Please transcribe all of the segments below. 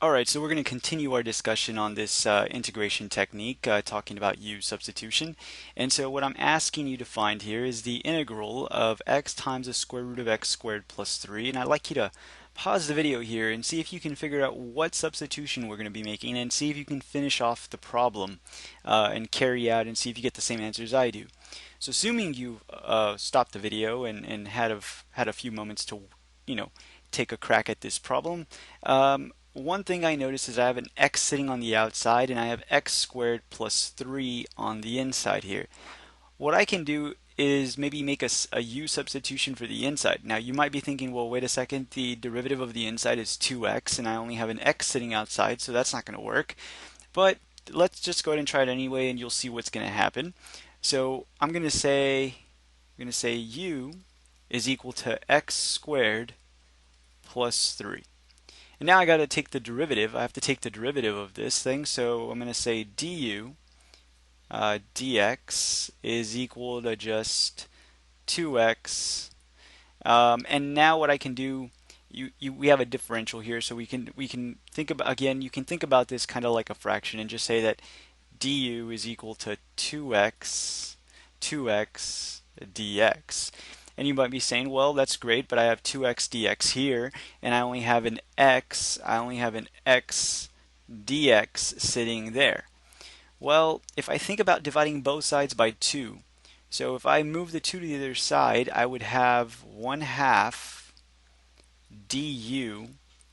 Alright, so we're going to continue our discussion on this integration technique, talking about u-substitution. And so what I'm asking you to find here is the integral of x times the square root of x squared plus 3. And I'd like you to pause the video here and see if you can figure out what substitution we're going to be making and see if you can finish off the problem and carry out and see if you get the same answer as I do. So assuming you stopped the video and had a few moments to, take a crack at this problem, one thing I notice is I have an x sitting on the outside and I have x squared plus 3 on the inside here. What I can do is maybe make a u substitution for the inside. Now you might be thinking, well, wait a second, the derivative of the inside is 2x and I only have an x sitting outside, so that's not going to work. But let's just go ahead and try it anyway and you'll see what's going to happen. So I'm going to say u is equal to x squared plus 3. And now I got to take the derivative. I have to take the derivative of this thing. So I'm going to say du dx is equal to just 2x. And now what I can do, we have a differential here, so we can think about, again, you can think about this kind of like a fraction and just say that du is equal to 2x dx. And you might be saying, well, that's great, but I have 2x dx here, and I only have an x dx sitting there. Well, if I think about dividing both sides by 2, so if I move the 2 to the other side, I would have 1/2 du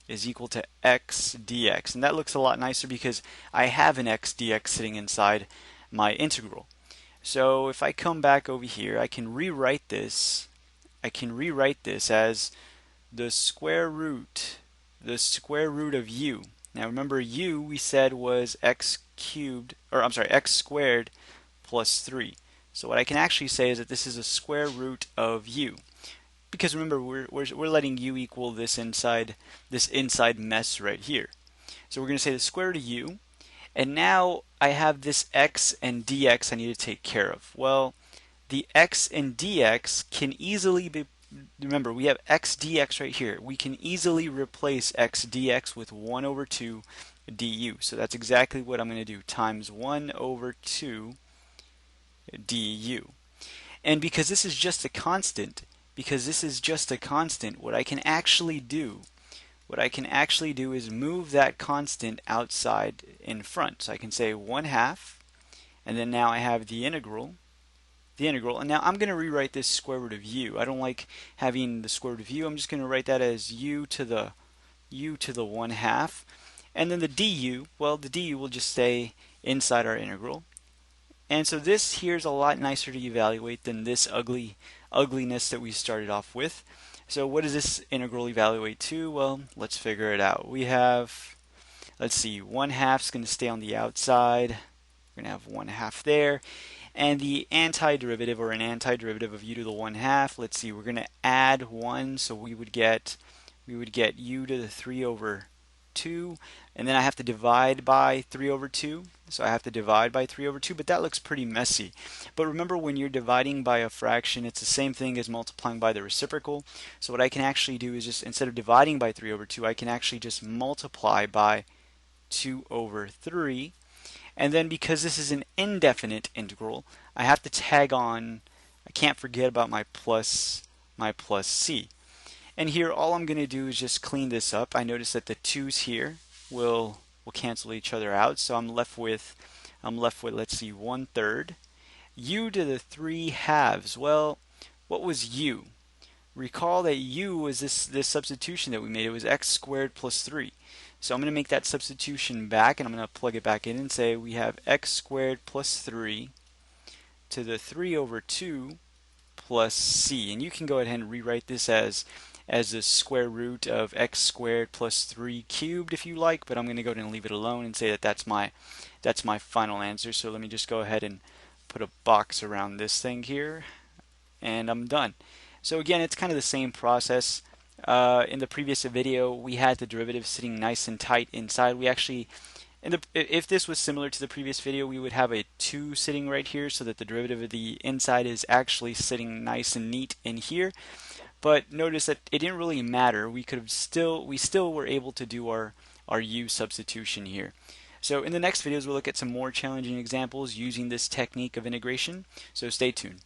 is equal to x dx. And that looks a lot nicer because I have an x dx sitting inside my integral. So if I come back over here, I can rewrite this as the square root of u. Now remember, u we said was x squared plus 3. So what I can actually say is that this is a square root of u. Because remember, we're letting u equal this inside mess right here. So we're going to say the square root of u. And now I have this x and dx I need to take care of. Well, the x and dx can easily be, remember, we have x dx right here. We can easily replace x dx with 1 over 2 du. So that's exactly what I'm going to do, times 1 over 2 du. And because this is just a constant, what I can actually do is move that constant outside in front. So I can say 1/2, and then now I have the integral. And now I'm going to rewrite this square root of u. I don't like having the square root of u. I'm just going to write that as u to the 1/2. And then the du, well, the du will just stay inside our integral. And so this here is a lot nicer to evaluate than this ugliness that we started off with. So what does this integral evaluate to? Well, let's figure it out. We have, let's see, 1/2 is going to stay on the outside. We're going to have 1/2 there. And the antiderivative, or an antiderivative of u to the 1/2, let's see, we're going to add 1, so we would get u to the 3 over 2, and then I have to divide by 3 over 2. So I have to divide by 3 over 2, but that looks pretty messy. But remember, when you're dividing by a fraction, it's the same thing as multiplying by the reciprocal. So what I can actually do is just, instead of dividing by 3 over 2, I can actually just multiply by 2 over 3. And then because this is an indefinite integral, I have to tag on, I can't forget about my plus c. And here all I'm going to do is just clean this up. I notice that the 2's here will cancel each other out. So I'm left with, let's see, 1/3. U to the 3/2. Well, what was u? Recall that u was this substitution that we made. It was x squared plus 3. So I'm going to make that substitution back, and I'm going to plug it back in and say we have x squared plus 3 to the 3 over 2 plus c. And you can go ahead and rewrite this as the square root of x squared plus 3 cubed if you like, but I'm going to go ahead and leave it alone and say that that's my final answer. So let me just go ahead and put a box around this thing here, and I'm done. So again, it's kind of the same process. In the previous video, we had the derivative sitting nice and tight inside. We actually, if this was similar to the previous video, we would have a 2 sitting right here, so that the derivative of the inside is actually sitting nice and neat in here. But notice that it didn't really matter. We still were able to do our our u substitution here. So in the next videos we'll look at some more challenging examples using this technique of integration, so stay tuned.